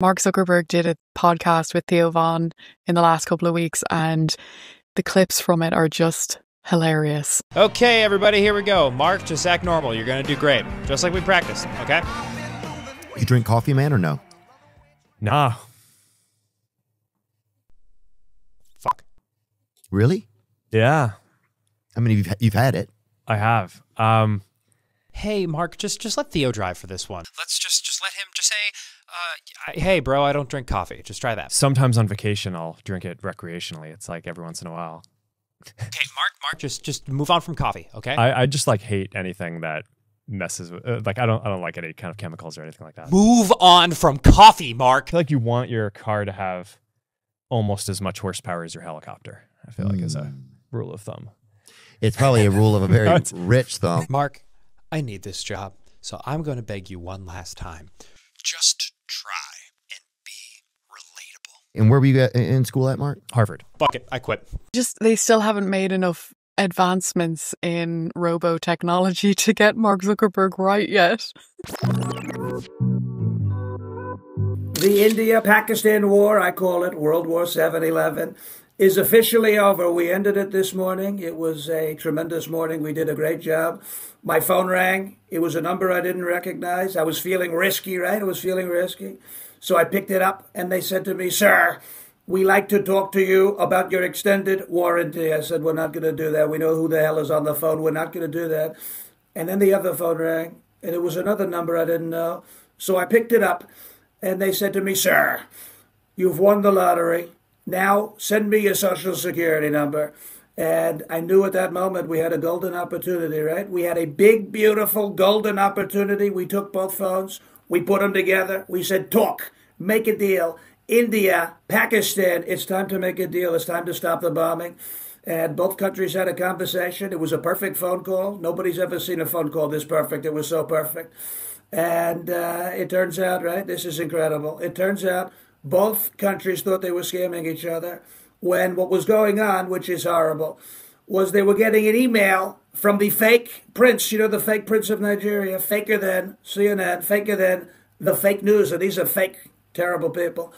Mark Zuckerberg did a podcast with Theo in the last couple of weeks, and the clips from it are just hilarious. Okay, everybody, here we go. Mark, just act normal. You're going to do great. Just like we practiced, okay? You drink coffee, man, or no? Nah. Fuck. Really? Yeah. I mean, you've had it. I have. Hey, Mark, just let Theo drive for this one. Let's just let him just say, hey, bro, I don't drink coffee. Just try that. Sometimes on vacation, I'll drink it recreationally. It's like every once in a while. Okay, Mark, just move on from coffee, okay? I just like hate anything that messes with, I don't like any kind of chemicals or anything like that. Move on from coffee, Mark. I feel like you want your car to have almost as much horsepower as your helicopter. I feel like is a rule of thumb. It's probably a rule of a very rich thumb. Mark, I need this job, so I'm going to beg you one last time. Just try and be relatable. And where were you in school at, Mark? Harvard. Fuck it, I quit. They still haven't made enough advancements in robo-technology to get Mark Zuckerberg right yet. The India-Pakistan war, I call it World War 7-11, is officially over. We ended it this morning. It was a tremendous morning. We did a great job. My phone rang. It was a number I didn't recognize. I was feeling risky, right? I was feeling risky. So I picked it up, and they said to me, "Sir, we like to talk to you about your extended warranty." I said, "We're not going to do that. We know who the hell is on the phone. We're not going to do that." And then the other phone rang, and it was another number I didn't know. So I picked it up, and they said to me, "Sir, you've won the lottery. Now send me your social security number." And I knew at that moment we had a golden opportunity, right? We had a big, beautiful golden opportunity. We took both phones. We put them together. We said, talk, make a deal. India, Pakistan, it's time to make a deal. It's time to stop the bombing. And both countries had a conversation. It was a perfect phone call. Nobody's ever seen a phone call this perfect. It was so perfect. And it turns out, right, this is incredible. It turns out both countries thought they were scamming each other, when what was going on, which is horrible, was they were getting an email from the fake prince, the fake prince of Nigeria, faker than CNN, faker than the fake news, and these are fake, terrible people.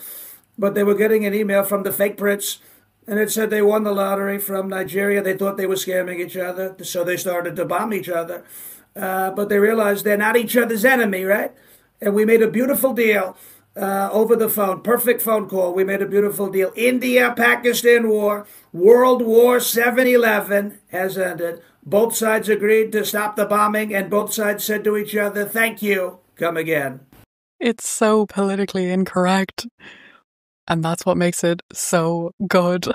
But they were getting an email from the fake prince, and it said they won the lottery from Nigeria. They thought they were scamming each other, so they started to bomb each other. But they realized they're not each other's enemy, right? And we made a beautiful deal. Over the phone, perfect phone call. We made a beautiful deal. India-Pakistan war, World War 7-11 has ended. Both sides agreed to stop the bombing, and both sides said to each other, "Thank you, come again." It's so politically incorrect, and that's what makes it so good.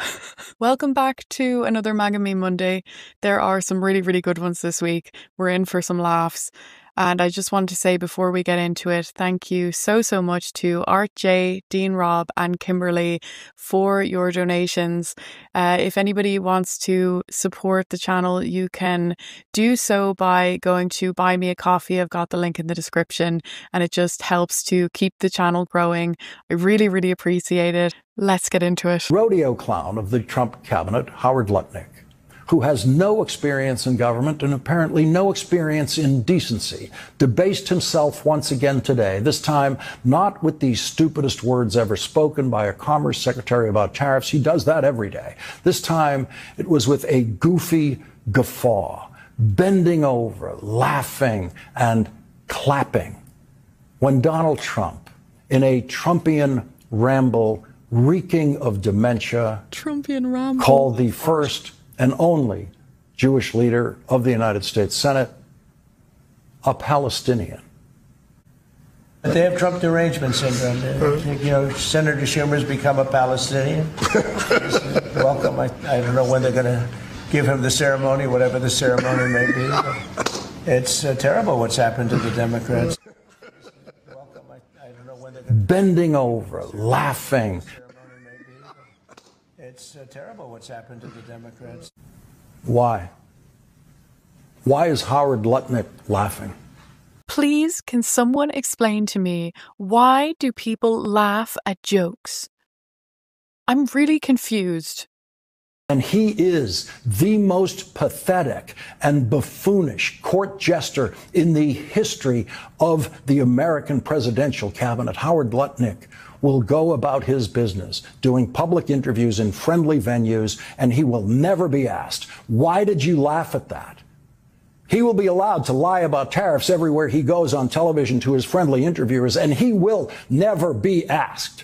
Welcome back to another MAGA Meme Monday. There are some really, really good ones this week. We're in for some laughs. And I just want to say before we get into it, thank you so much to Art J, Dean Rob and Kimberly for your donations. If anybody wants to support the channel, you can do so by going to Buy Me a Coffee. I've got the link in the description, and it just helps to keep the channel growing. I really, really appreciate it. Let's get into it. Rodeo clown of the Trump cabinet, Howard Lutnick, who has no experience in government and apparently no experience in decency, debased himself once again today, this time not with the stupidest words ever spoken by a commerce secretary about tariffs. He does that every day. This time it was with a goofy guffaw, bending over, laughing, and clapping when Donald Trump, in a Trumpian ramble reeking of dementia, called the first and only Jewish leader of the United States Senate a Palestinian. They have Trump derangement syndrome. Senator Schumer's become a Palestinian. Welcome. I don't know when they're going to give him the ceremony, whatever the ceremony may be. It's terrible what's happened to the Democrats. Welcome. I don't know when they're going to... Bending over, laughing. It's terrible what's happened to the Democrats. Why? Why is Howard Lutnick laughing? Please, can someone explain to me, why do people laugh at jokes? I'm really confused. And he is the most pathetic and buffoonish court jester in the history of the American presidential cabinet. Howard Lutnick will go about his business, doing public interviews in friendly venues, and he will never be asked, why did you laugh at that? He will be allowed to lie about tariffs everywhere he goes on television to his friendly interviewers, and he will never be asked,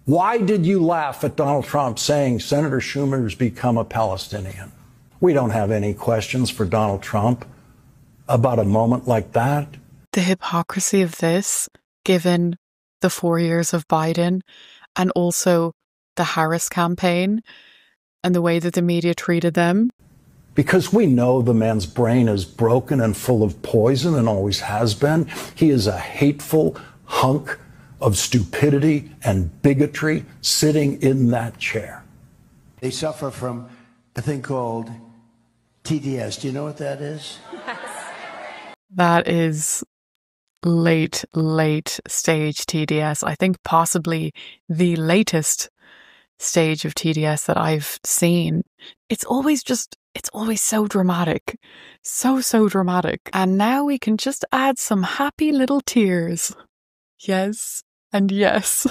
why did you laugh at Donald Trump saying Senator Schumer's become a Palestinian? We don't have any questions for Donald Trump about a moment like that. The hypocrisy of this, given the 4 years of Biden and also the Harris campaign and the way that the media treated them. Because we know the man's brain is broken and full of poison and always has been. He is a hateful hunk of stupidity and bigotry sitting in that chair. They suffer from a thing called TDS. Do you know what that is? That is late stage TDS. I think possibly the latest stage of TDS that I've seen. It's always so dramatic. So dramatic. And now we can just add some happy little tears. Yes and yes.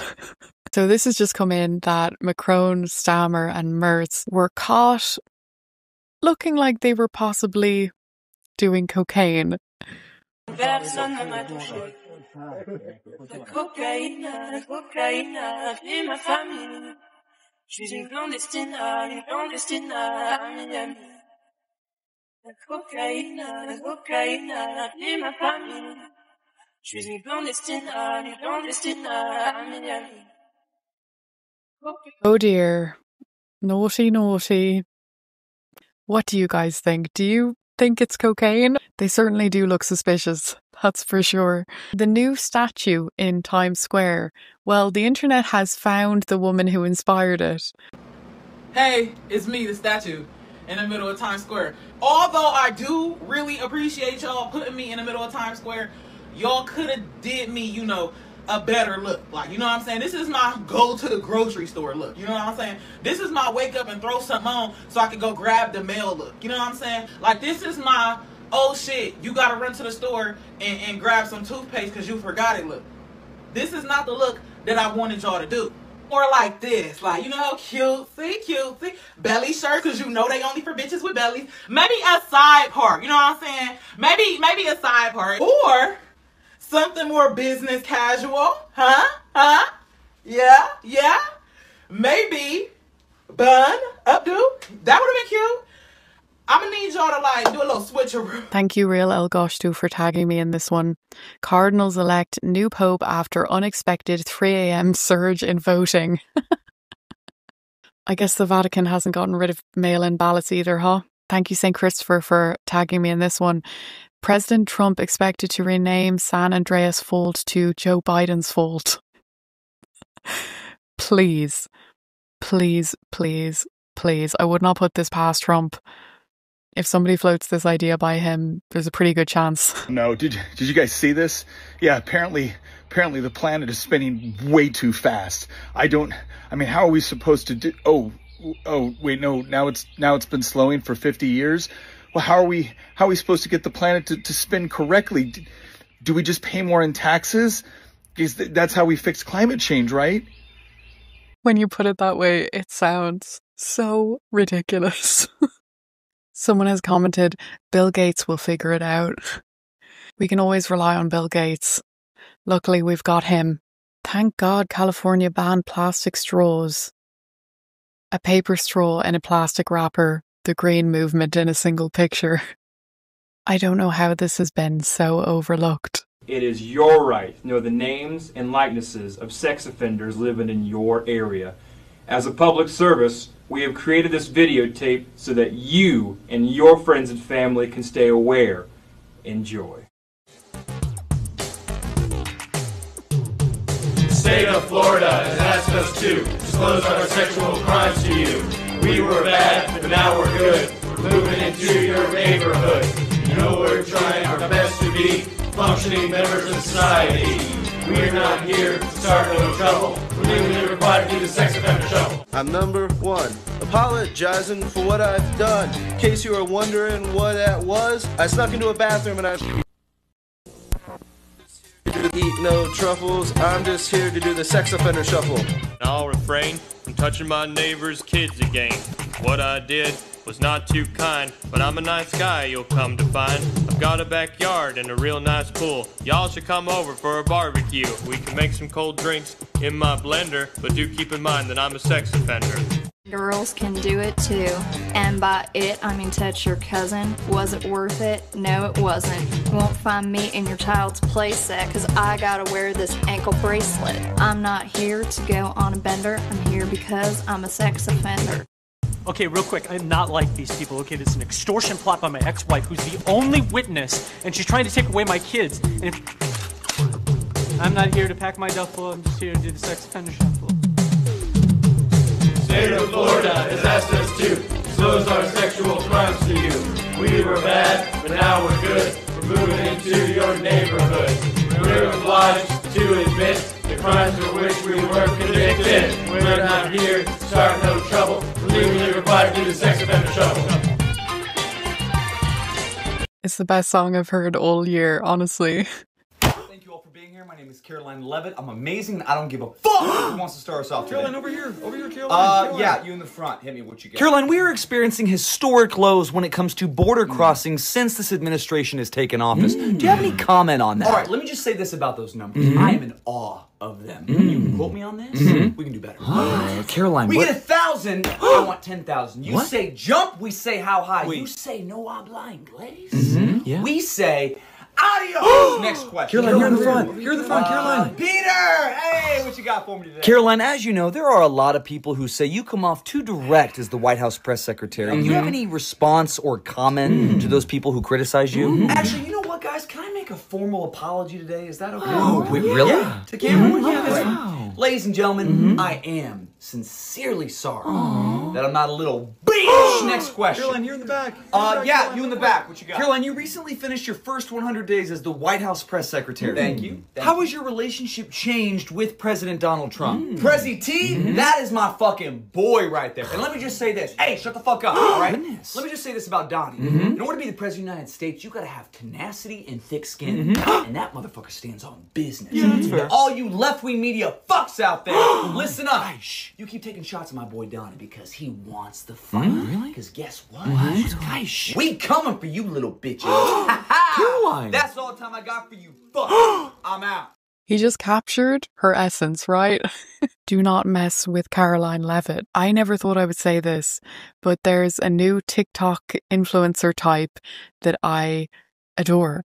So this has just come in that Macron, Stammer and Merz were caught looking like they were possibly doing cocaine. Oh dear. Naughty. What do you guys think? Do you think it's cocaine? They certainly do look suspicious, that's for sure. The new statue in Times Square, well, the internet has found the woman who inspired it. Hey, it's me, the statue, in the middle of Times Square. Although I do really appreciate y'all putting me in the middle of Times Square, y'all could have did me, a better look. Like, you know what I'm saying? This is my go to the grocery store look. You know what I'm saying? This is my wake up and throw something on so I can go grab the mail look. You know what I'm saying? Like, this is my, oh shit, you gotta run to the store and grab some toothpaste because you forgot it look. This is not the look that I wanted y'all to do. More like this, like, cute, see, belly shirt, because they only for bitches with bellies. Maybe a side part, you know what I'm saying? Maybe a side part. Or something more business casual, huh? Yeah. Maybe bun, updo. That would have been cute. I'm gonna need y'all to do a little switcheroo. Thank you, Real El Goshtu, for tagging me in this one. Cardinals elect new pope after unexpected 3 a.m. surge in voting. I guess the Vatican hasn't gotten rid of mail-in ballots either, huh? Thank you, St. Christopher, for tagging me in this one. President Trump expected to rename San Andreas Fault to Joe Biden's fault. Please. I would not put this past Trump. If somebody floats this idea by him, there's a pretty good chance. No, did you guys see this? Yeah, apparently the planet is spinning way too fast. How are we supposed to do? Oh, wait, no, now it's been slowing for 50 years. Well, how are we supposed to get the planet to spin correctly? Do we just pay more in taxes? Because that's how we fix climate change, right? When you put it that way, it sounds so ridiculous. Someone has commented, Bill Gates will figure it out. We can always rely on Bill Gates. Luckily, we've got him. Thank God California banned plastic straws. A paper straw in a plastic wrapper. The green movement in a single picture. I don't know how this has been so overlooked. It is your right to know the names and likenesses of sex offenders living in your area. As a public service, we have created this videotape so that you and your friends and family can stay aware. Enjoy. The state of Florida has asked us to disclose our sexual crimes to you. We were bad, but now we're good. We're moving into your neighborhood. We're trying our best to be functioning members of society. We're not here to start no trouble. We're legally required to do the sex offender shuffle. I'm number one, apologizing for what I've done. In case you were wondering what that was, I snuck into a bathroom and I don't eat no truffles. I'm just here to do the sex offender shuffle. I'll refrain from touching my neighbor's kids again. What I did was not too kind, but I'm a nice guy, you'll come to find. I've got a backyard and a real nice pool. Y'all should come over for a barbecue. We can make some cold drinks in my blender, but do keep in mind that I'm a sex offender. Girls can do it too. And by it, I mean touch your cousin. Was it worth it? No, it wasn't. You won't find me in your child's playset, cause I gotta wear this ankle bracelet. I'm not here to go on a bender. I'm here because I'm a sex offender. Okay, real quick, I'm not like these people. Okay, this is an extortion plot by my ex-wife, who's the only witness, and she's trying to take away my kids. And if I'm not here to pack my duffel, I'm just here to do the sex offender shuffle. State of Florida has asked us to disclose our sexual crimes to you. We were bad, but now we're good. We're moving into your neighborhood. We're obliged to admit the crimes for which we were convicted. We're not here to start no trouble. We're legally required to do the sex offender shuffle. It's the best song I've heard all year, honestly. Thank you all for being here. My name is Caroline Levitt. I'm amazing. I don't give a fuck who wants to start us off today. Caroline, over here, Caroline. Yeah, you in the front. Hit me what you got. Caroline, we are experiencing historic lows when it comes to border crossings since this administration has taken office. Do you have any comment on that? All right, let me just say this about those numbers. I am in awe of them. You can quote me on this? We can do better. Caroline, we what? get 1,000. I want 10,000. You What? say jump. We say how high. Wait. You say no habla inglés. Yeah. We say adios. Next question. Caroline, you're in the front. You're in the front, Caroline. Peter, hey, what you got for me today? Caroline, as you know, there are a lot of people who say you come off too direct as the White House press secretary. Do you have any response or comment to those people who criticize you? Actually, you know what, guys? Can I make a formal apology today? Is that okay? Oh, wait, really? Yeah, to camera? Yeah, that's Wow. Ladies and gentlemen, I am sincerely sorry that I'm not a little bitch. Next question. Caroline, you're in the back. Yeah, you in the back. What you got? Caroline, you recently finished your first 100 days as the White House press secretary. Thank you. How has your relationship changed with President Donald Trump? Prezi T, that is my fucking boy right there. And let me just say this. Hey, shut the fuck up, all right? Goodness. Let me just say this about Donnie. In order to be the president of the United States, you gotta have tenacity and thick skin. And that motherfucker stands on business. Yeah, that's fair. All you left-wing media fucks out there, listen up. You keep taking shots at my boy Donnie because he wants the fight. Really? Because guess what? Gosh. We coming for you, little bitches. Caroline. That's all the time I got for you. Fuck. I'm out. He just captured her essence, right? Do not mess with Caroline Levitt. I never thought I would say this, but there's a new TikTok influencer type that I adore.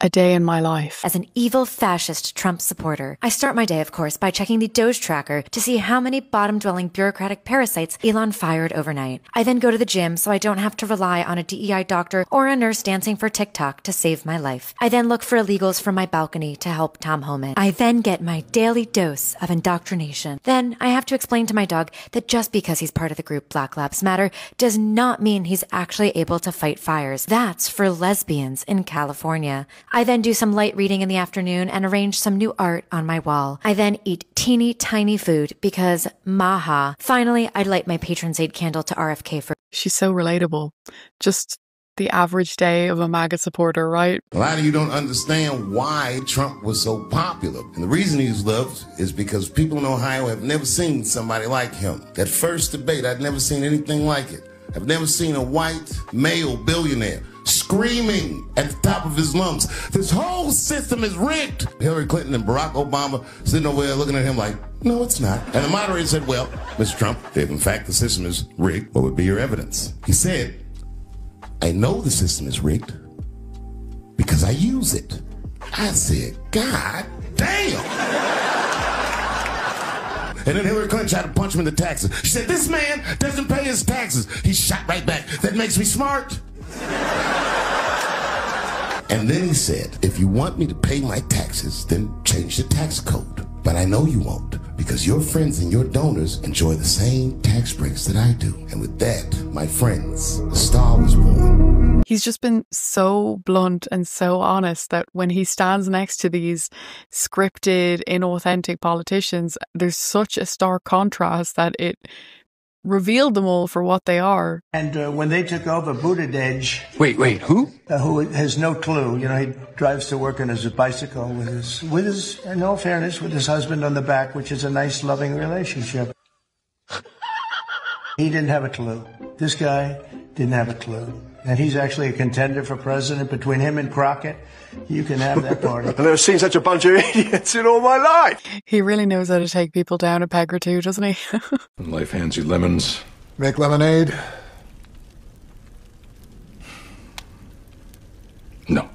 A day in my life. As an evil fascist Trump supporter, I start my day, of course, by checking the Doge tracker to see how many bottom-dwelling bureaucratic parasites Elon fired overnight. I then go to the gym so I don't have to rely on a DEI doctor or a nurse dancing for TikTok to save my life. I then look for illegals from my balcony to help Tom Homan. I then get my daily dose of indoctrination. Then I have to explain to my dog that just because he's part of the group Black Lives Matter does not mean he's actually able to fight fires. That's for lesbians in California. I then do some light reading in the afternoon and arrange some new art on my wall. I then eat teeny tiny food because maha. Finally, I light my patron's aid candle to RFK for... She's so relatable. Just the average day of a MAGA supporter, right? A lot of you don't understand why Trump was so popular. And the reason he's loved is because people in Ohio have never seen somebody like him. That first debate, I'd never seen anything like it. I've never seen a white male billionaire screaming at the top of his lungs, this whole system is rigged. Hillary Clinton and Barack Obama sitting over there looking at him like, no, it's not. And the moderator said, well, Mr. Trump, if in fact the system is rigged, what would be your evidence? He said, I know the system is rigged because I use it. I said, God damn. And then Hillary Clinton tried to punch him in the taxes. She said, this man doesn't pay his taxes. He shot right back. That makes me smart. And then he said, if you want me to pay my taxes, then change the tax code. But I know you won't, because your friends and your donors enjoy the same tax breaks that I do. And with that, my friends, a star was born. He's just been so blunt and so honest that when he stands next to these scripted, inauthentic politicians, there's such a stark contrast that it revealed them all for what they are. And when they took over, Buttigieg... Wait, who? Who has no clue. You know, he drives to work on his bicycle with his, in all fairness, with his husband on the back, which is a nice, loving relationship. He didn't have a clue. This guy didn't have a clue. And he's actually a contender for president. Between him and Crockett, you can have that party. I've never seen such a bunch of idiots in all my life. He really knows how to take people down a peg or two, doesn't he? When life hands you lemons, make lemonade. No.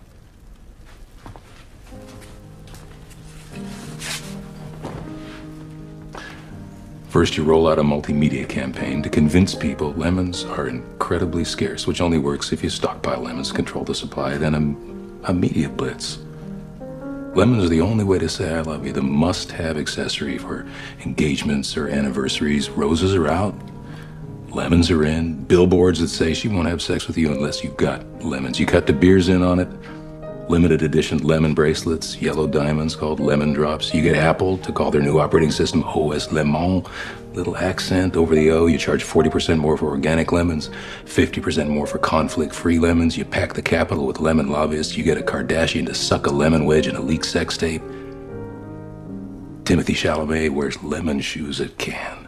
First, you roll out a multimedia campaign to convince people lemons are incredibly scarce, which only works if you stockpile lemons, control the supply, then a media blitz. Lemons are the only way to say I love you, the must-have accessory for engagements or anniversaries. Roses are out, lemons are in, billboards that say she won't have sex with you unless you've got lemons. You cut the beers in on it. Limited edition lemon bracelets, yellow diamonds called lemon drops. You get Apple to call their new operating system OS Lemon. Little accent over the O. You charge 40% more for organic lemons, 50% more for conflict-free lemons. You pack the Capitol with lemon lobbyists. You get a Kardashian to suck a lemon wedge in a leaked sex tape. Timothy Chalamet wears lemon shoes at Cannes.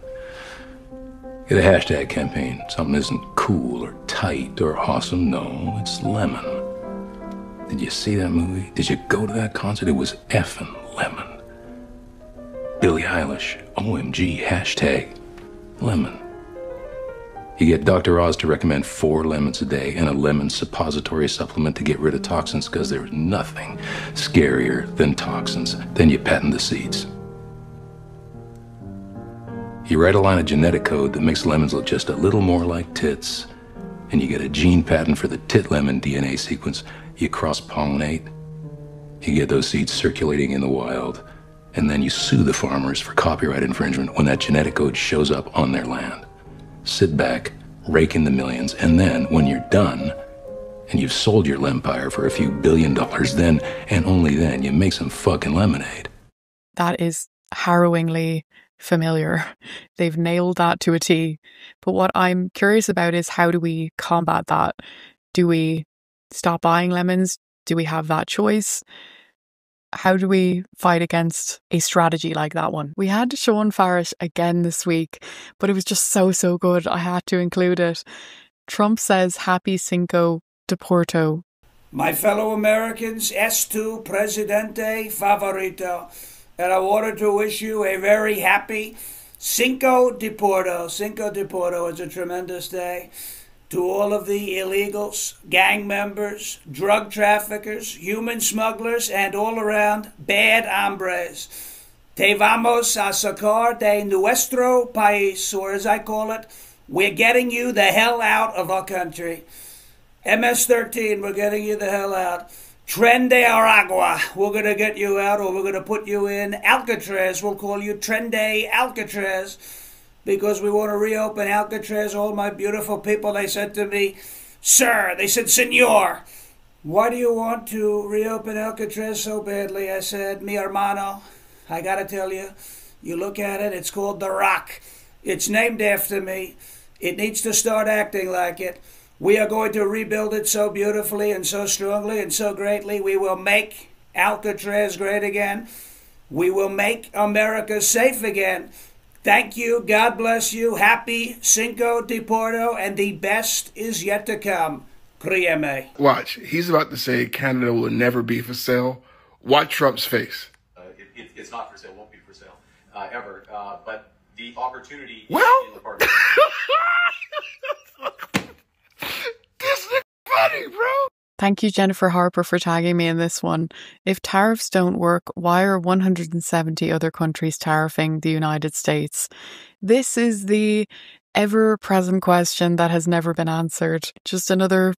Get a hashtag campaign. Something isn't cool or tight or awesome. No, it's lemon. Did you see that movie? Did you go to that concert? It was effing lemon. Billie Eilish, OMG, hashtag lemon. You get Dr. Oz to recommend 4 lemons a day and a lemon suppository supplement to get rid of toxins because there's nothing scarier than toxins. Then you patent the seeds. You write a line of genetic code that makes lemons look just a little more like tits, and you get a gene patent for the tit lemon DNA sequence. You cross-pollinate, you get those seeds circulating in the wild, and then you sue the farmers for copyright infringement when that genetic code shows up on their land. Sit back, rake in the millions, and then, when you're done, and you've sold your lempire for a few $1 billion, then, and only then, you make some fucking lemonade. That is harrowingly familiar. They've nailed that to a T. But what I'm curious about is, how do we combat that? Do we stop buying lemons? Do we have that choice? How do we fight against a strategy like that one? We had Sean Farish again this week, but it was just so good. I had to include it. Trump says happy Cinco de Porto. My fellow Americans, es tu presidente favorito. And I wanted to wish you a very happy Cinco de Porto. Cinco de Porto is a tremendous day. To all of the illegals, gang members, drug traffickers, human smugglers, and all around bad hombres. Te vamos a sacar de nuestro país, or as I call it, we're getting you the hell out of our country. MS-13, we're getting you the hell out. Tren de Aragua, we're going to get you out, or we're going to put you in Alcatraz. We'll call you Tren de Alcatraz, because we want to reopen Alcatraz. All my beautiful people, they said to me, sir, they said, senor, why do you want to reopen Alcatraz so badly? I said, mi hermano, I got to tell you, you look at it, it's called The Rock. It's named after me. It needs to start acting like it. We are going to rebuild it so beautifully and so strongly and so greatly. We will make Alcatraz great again. We will make America safe again. Thank you. God bless you. Happy Cinco de Porto, and the best is yet to come. Prieme. Watch. He's about to say Canada will never be for sale. Watch Trump's face. It's not for sale. Won't be for sale ever. But the opportunity well? in the partnership. This is funny, bro. Thank you, Jennifer Harper, for tagging me in this one. If tariffs don't work, why are 170 other countries tariffing the United States? This is the ever-present question that has never been answered. Just another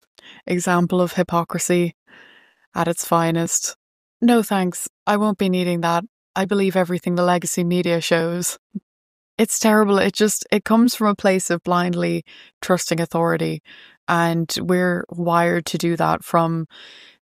example of hypocrisy at its finest. No thanks, I won't be needing that. I believe everything the legacy media shows. It's terrible. It comes from a place of blindly trusting authority. And we're wired to do that from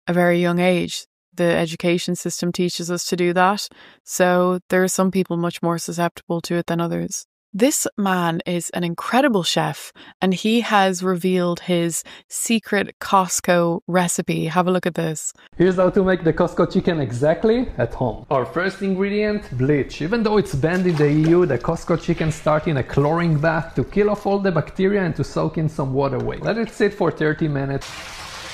a very young age. The education system teaches us to do that. So there are some people much more susceptible to it than others. This man is an incredible chef, and he has revealed his secret Costco recipe. Have a look at this. Here's how to make the Costco chicken exactly at home. Our first ingredient, bleach. Even though it's banned in the EU, the Costco chicken start in a chlorine bath to kill off all the bacteria and to soak in some water weight. Let it sit for 30 minutes.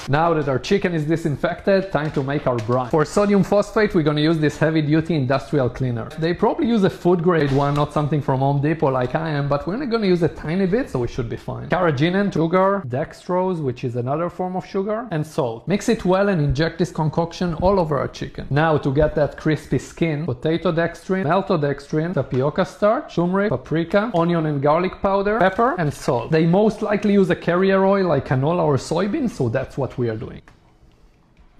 Now that our chicken is disinfected, time to make our brine. For sodium phosphate, we're gonna use this heavy-duty industrial cleaner. They probably use a food-grade one, not something from Home Depot like I am, but we're only gonna use a tiny bit, so we should be fine. Carrageenan, sugar, dextrose, which is another form of sugar, and salt. Mix it well and inject this concoction all over our chicken. Now, to get that crispy skin, potato dextrin, maltodextrin, tapioca starch, turmeric, paprika, onion and garlic powder, pepper, and salt. They most likely use a carrier oil like canola or soybean, so that's what we are doing.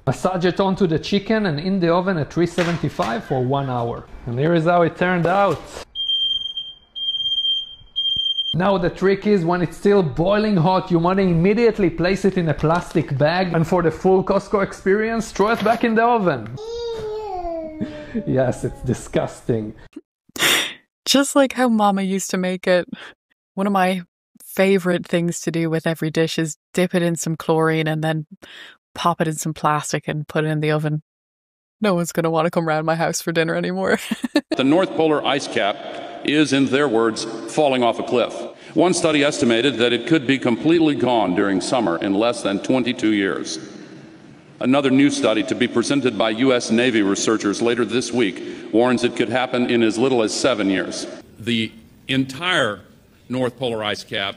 Massage it onto the chicken and in the oven at 375 for 1 hour. And here is how it turned out. Now the trick is, when it's still boiling hot, you want to immediately place it in a plastic bag, and for the full Costco experience, throw it back in the oven. Yes, it's disgusting. Just like how Mama used to make it. One of my favorite things to do with every dish is dip it in some chlorine and then pop it in some plastic and put it in the oven. No one's going to want to come around my house for dinner anymore. The North Polar ice cap is, in their words, falling off a cliff. One study estimated that it could be completely gone during summer in less than 22 years. Another new study to be presented by U.S. Navy researchers later this week warns it could happen in as little as 7 years. The entire North Polar ice cap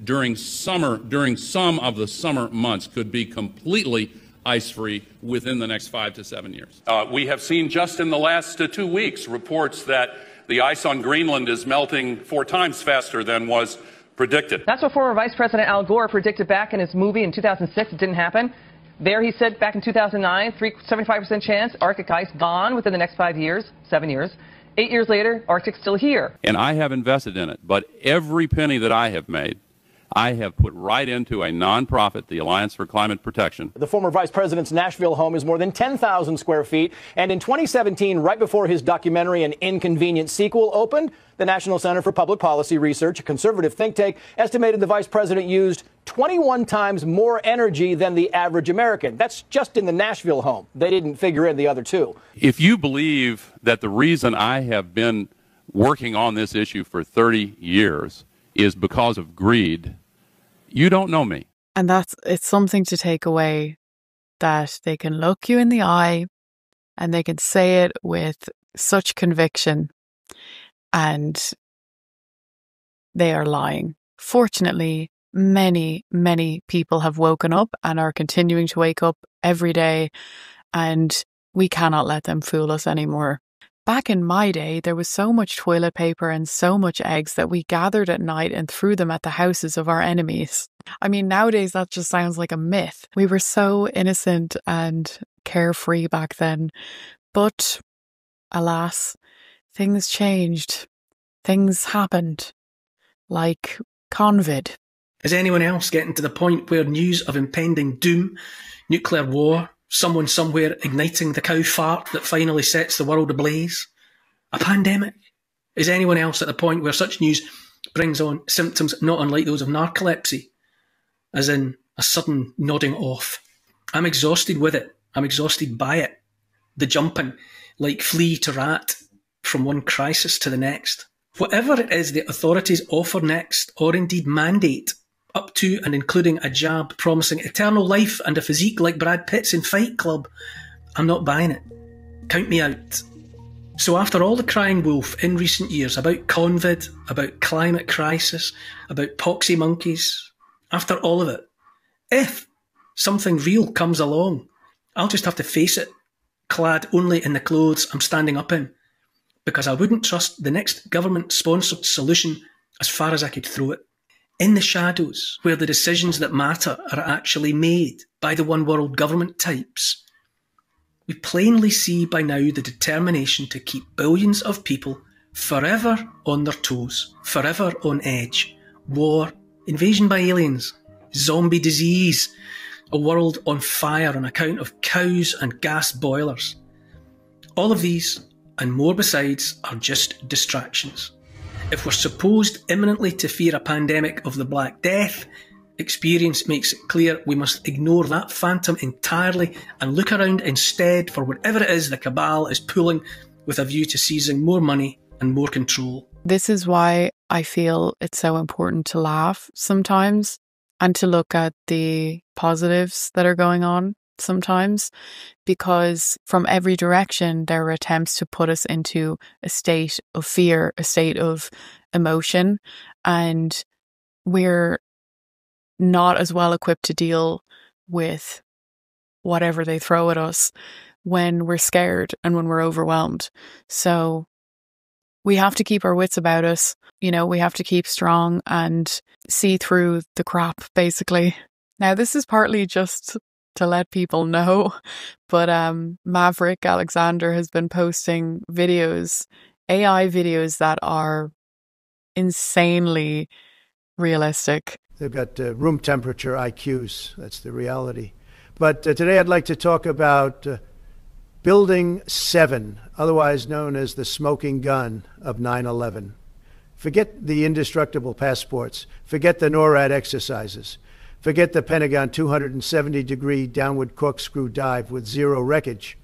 during some of the summer months could be completely ice-free within the next 5 to 7 years. We have seen just in the last 2 weeks reports that the ice on Greenland is melting 4 times faster than was predicted. That's what former Vice President Al Gore predicted back in his movie in 2006. It didn't happen. There he said back in 2009, 75% chance Arctic ice gone within the next 7 years. 8 years later, Arctic's still here. And I have invested in it, but every penny that I have made, I have put right into a nonprofit, the Alliance for Climate Protection. The former vice president's Nashville home is more than 10,000 square feet. And in 2017, right before his documentary An Inconvenient Sequel opened, the National Center for Public Policy Research, a conservative think tank, estimated the vice president used 21 times more energy than the average American. That's just in the Nashville home. They didn't figure in the other two. If you believe that the reason I have been working on this issue for 30 years is because of greed, you don't know me. And it's something to take away, that they can look you in the eye and they can say it with such conviction, and they are lying. Fortunately, many, many people have woken up and are continuing to wake up every day, and we cannot let them fool us anymore. Back in my day, there was so much toilet paper and so much eggs that we gathered at night and threw them at the houses of our enemies. I mean, nowadays that just sounds like a myth. We were so innocent and carefree back then. But alas, things changed. Things happened. Like COVID. Is anyone else getting to the point where news of impending doom, nuclear war, someone somewhere igniting the cow fart that finally sets the world ablaze? A pandemic? Is anyone else at the point where such news brings on symptoms not unlike those of narcolepsy, as in a sudden nodding off? I'm exhausted with it. I'm exhausted by it. The jumping, like flea to rat, from one crisis to the next. Whatever it is the authorities offer next, or indeed mandate, up to and including a jab promising eternal life and a physique like Brad Pitt's in Fight Club, I'm not buying it. Count me out. So after all the crying wolf in recent years about COVID, about climate crisis, about poxy monkeys, after all of it, if something real comes along, I'll just have to face it, clad only in the clothes I'm standing up in, because I wouldn't trust the next government-sponsored solution as far as I could throw it. In the shadows, where the decisions that matter are actually made by the one world government types, we plainly see by now the determination to keep billions of people forever on their toes, forever on edge. War, invasion by aliens, zombie disease, a world on fire on account of cows and gas boilers. All of these, and more besides, are just distractions. If we're supposed imminently to fear a pandemic of the Black Death, experience makes it clear we must ignore that phantom entirely and look around instead for whatever it is the cabal is pulling with a view to seizing more money and more control. This is why I feel it's so important to laugh sometimes and to look at the positives that are going on sometimes, because from every direction there are attempts to put us into a state of fear, a state of emotion, and we're not as well equipped to deal with whatever they throw at us when we're scared and when we're overwhelmed. So we have to keep our wits about us. You know, we have to keep strong and see through the crap, basically. Now, this is partly just to let people know, but Maverick Alexander has been posting videos, AI videos that are insanely realistic. They've got room temperature IQs. That's the reality. But today I'd like to talk about Building 7, otherwise known as the smoking gun of 9/11. Forget the indestructible passports. Forget the NORAD exercises. Forget the Pentagon 270-degree downward corkscrew dive with zero wreckage.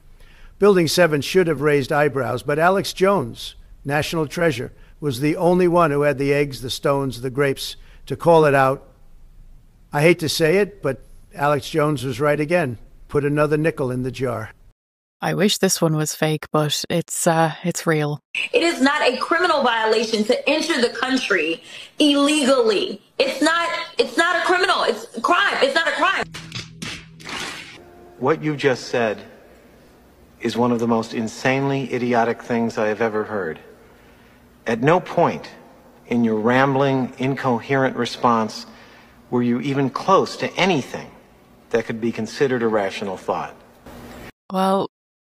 Building 7 should have raised eyebrows, but Alex Jones, national treasure, was the only one who had the eggs, the stones, the grapes to call it out. I hate to say it, but Alex Jones was right again. Put another nickel in the jar. I wish this one was fake, but it's real. It is not a criminal violation to enter the country illegally. It's not a criminal. It's a crime. It's not a crime. What you just said is one of the most insanely idiotic things I have ever heard. At no point in your rambling, incoherent response were you even close to anything that could be considered a rational thought. Well,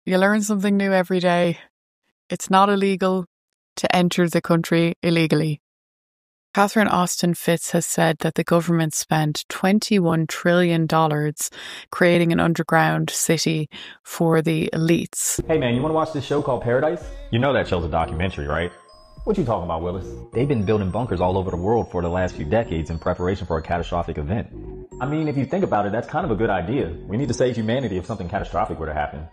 you learn something new every day. It's not illegal to enter the country illegally. Catherine Austin Fitts has said that the government spent $21 trillion creating an underground city for the elites. Hey man, you want to watch this show called Paradise? You know that show's a documentary, right? What you talking about, Willis? They've been building bunkers all over the world for the last few decades in preparation for a catastrophic event. I mean, if you think about it, that's kind of a good idea. We need to save humanity if something catastrophic were to happen.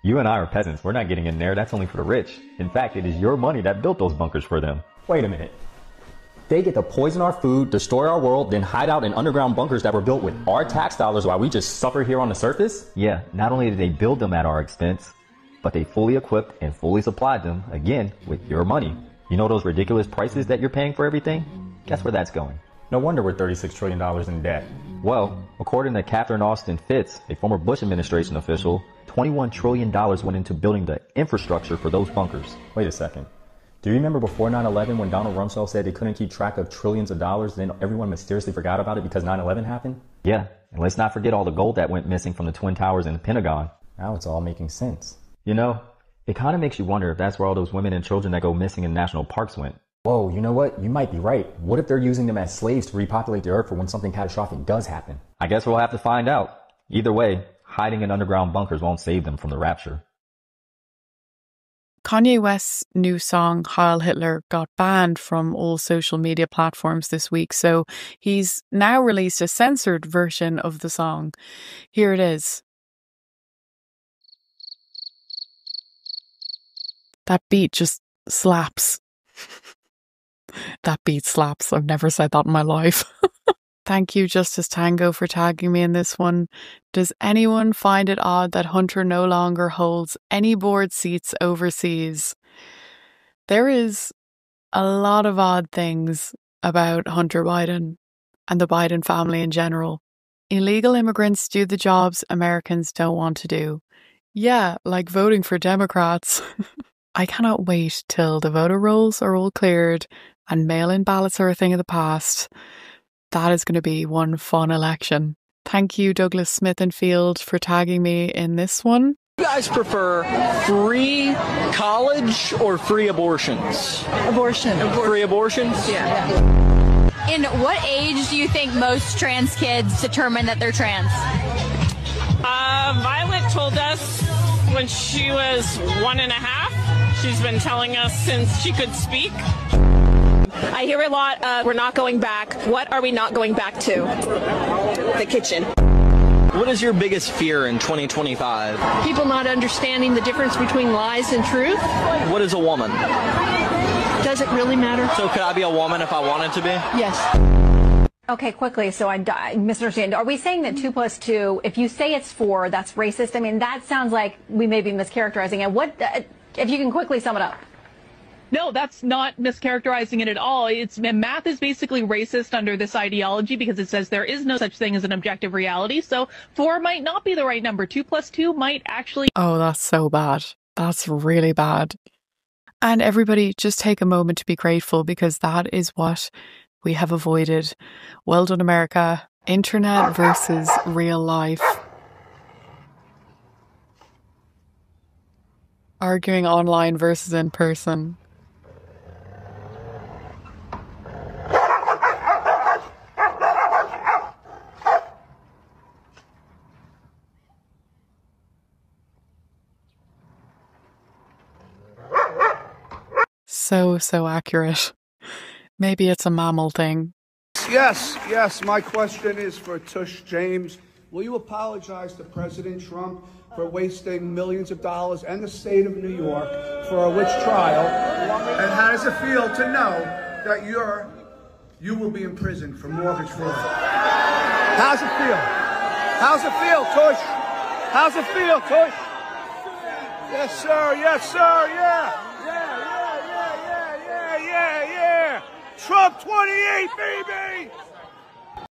You and I are peasants. We're not getting in there. That's only for the rich. In fact, it is your money that built those bunkers for them. Wait a minute. They get to poison our food, destroy our world, then hide out in underground bunkers that were built with our tax dollars while we just suffer here on the surface? Yeah, not only did they build them at our expense, but they fully equipped and fully supplied them, again, with your money. You know those ridiculous prices that you're paying for everything? Guess where that's going? No wonder we're $36 trillion in debt. Well, according to Catherine Austin Fitts, a former Bush administration official, $21 trillion went into building the infrastructure for those bunkers. Wait a second. Do you remember before 9/11 when Donald Rumsfeld said they couldn't keep track of trillions of dollars, then everyone mysteriously forgot about it because 9/11 happened? Yeah, and let's not forget all the gold that went missing from the Twin Towers and the Pentagon. Now it's all making sense. You know, it kind of makes you wonder if that's where all those women and children that go missing in national parks went. Whoa, you know what? You might be right. What if they're using them as slaves to repopulate the earth for when something catastrophic does happen? I guess we'll have to find out. Either way, hiding in underground bunkers won't save them from the rapture. Kanye West's new song, Heil Hitler, got banned from all social media platforms this week, so he's now released a censored version of the song. Here it is. That beat just slaps. That beat slaps. I've never said that in my life. Thank you, Justice Tango, for tagging me in this one. Does anyone find it odd that Hunter no longer holds any board seats overseas? There is a lot of odd things about Hunter Biden and the Biden family in general. Illegal immigrants do the jobs Americans don't want to do. Yeah, like voting for Democrats. I cannot wait till the voter rolls are all cleared and mail-in ballots are a thing of the past. That is going to be one fun election. Thank you, Douglas Smith and Field, for tagging me in this one. You guys prefer free college or free abortions? Abortion. Free abortions? Yeah. In what age do you think most trans kids determine that they're trans? Violet told us when she was 1.5. She's been telling us since she could speak. I hear a lot of we're not going back. What are we not going back to? The kitchen. What is your biggest fear in 2025? People not understanding the difference between lies and truth. What is a woman? Does it really matter? So could I be a woman if I wanted to be? Yes. Okay, quickly, so I misunderstand. Are we saying that 2 + 2, if you say it's 4, that's racist? I mean, that sounds like we may be mischaracterizing it. What, if you can quickly sum it up? No, that's not mischaracterizing it at all. Math is basically racist under this ideology because it says there is no such thing as an objective reality. So 4 might not be the right number. 2 + 2 might actually. Oh, that's so bad. That's really bad. And everybody, just take a moment to be grateful because that is what we have avoided. Well done, America. Internet versus real life. Arguing online versus in person. So accurate. Maybe it's a mammal thing. Yes, my question is for Tush James. Will you apologize to President Trump for wasting millions of dollars and the state of New York for a witch trial? And how does it feel to know that you will be in prison for mortgage fraud? How's it feel? How's it feel, Tush? How's it feel, Tush? Yes, sir, yeah. Trump 28, baby!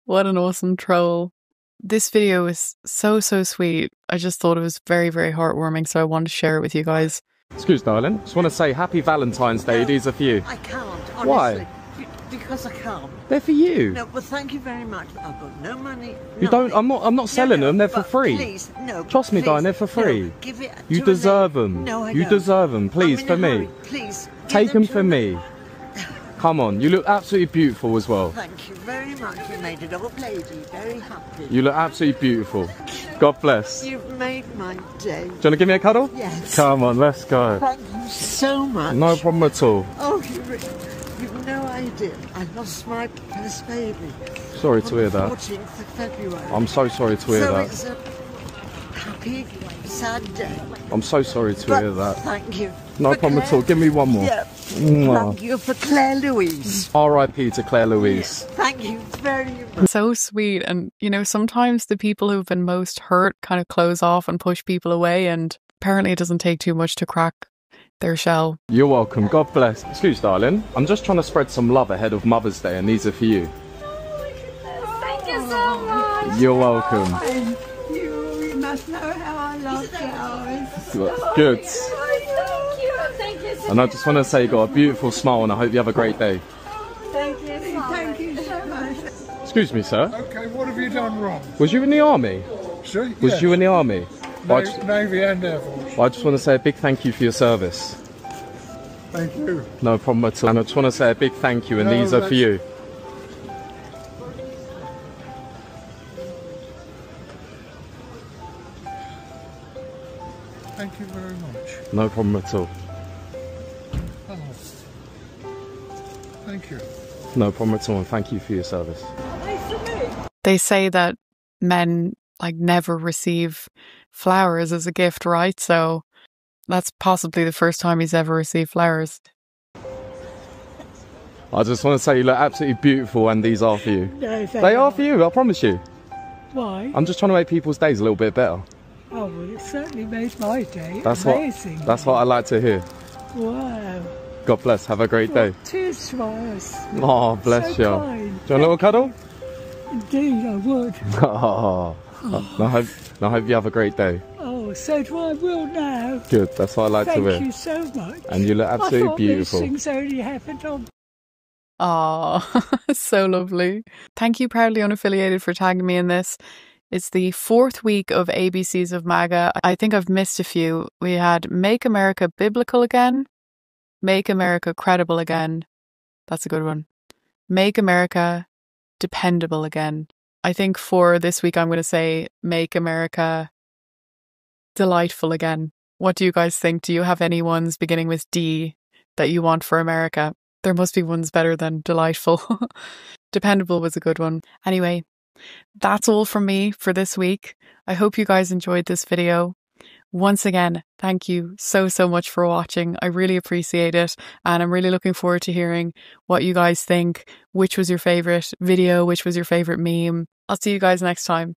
What an awesome troll. This video is so sweet. I just thought it was very, very heartwarming, so I wanted to share it with you guys. Excuse, darling. Just want to say happy Valentine's Day. These are for you. I can't, honestly. Why? Because I can't. They're for you. No, but thank you very much. I've got no money. You don't. I'm not selling them. They're for free. Please, no. Trust me, please, darling. They're for free. No, give it. You deserve them. No, I You don't. deserve them. Please, I'm for in a me. hurry. Please. Take them for me. Come on. You look absolutely beautiful as well. Thank you very much. You made an old lady very happy. You look absolutely beautiful. God bless. You've made my day. Do you want to give me a cuddle? Yes. Come on, let's go. Thank you so much. No problem at all. Oh, you've no idea. I lost my first baby. Sorry to hear that. 14th of February. I'm so sorry to hear So that. it's a happy, sad day. I'm so sorry to But hear that. thank you. No For problem at all. Claire- Give me one more. Yeah. Mwah. Thank you for Claire Louise. R.I.P. to Claire Louise. Thank you very much. So sweet. And, you know, sometimes the people who've been most hurt kind of close off and push people away. And apparently it doesn't take too much to crack their shell. You're welcome. God bless. Excuse, darling. I'm just trying to spread some love ahead of Mother's Day, and these are for you. Thank you so much. You're welcome. You must know how I love flowers. Good. Thank you so And I just want to say you got a beautiful smile, and I hope you have a great day. Thank you so much. Excuse me, sir. Okay, what have you done wrong? Was you in the army? See? Was you in the army? Navy and Air Force. I just want to say a big thank you for your service. Thank you. No problem at all. And I just want to say a big thank you, and No, these are for you. Thank you very much. No problem at all. Oh. Thank you. No problem at all, and thank you for your service. They say that men never receive flowers as a gift, right? So that's possibly the first time he's ever received flowers. I just want to say you look absolutely beautiful, and these are for you. No, They are for you, I promise you. Why? I'm just trying to make people's days a little bit better. Oh, well, it certainly made my day. That's amazing. what I like to hear. Wow. God bless. Have a great day. Two smiles. Oh, bless So you. kind. Do you want a little cuddle? Indeed, I would. Oh, I hope you have a great day. Oh, so do I will now. Good. That's what I like to hear. Thank you so much. And you look absolutely I thought beautiful. These things only happened on. Oh, so lovely. Thank you, Proudly Unaffiliated, for tagging me in this. It's the 4th week of ABCs of MAGA. I think I've missed a few. We had Make America Biblical Again, Make America Credible Again. That's a good one. Make America Dependable Again. I think for this week, I'm going to say Make America Delightful Again. What do you guys think? Do you have any ones beginning with D that you want for America? There must be ones better than delightful. Dependable was a good one. Anyway, that's all from me for this week. I hope you guys enjoyed this video. Once again, thank you so much for watching. I really appreciate it, and I'm really looking forward to hearing what you guys think. Which was your favourite video? Which was your favourite meme? I'll see you guys next time.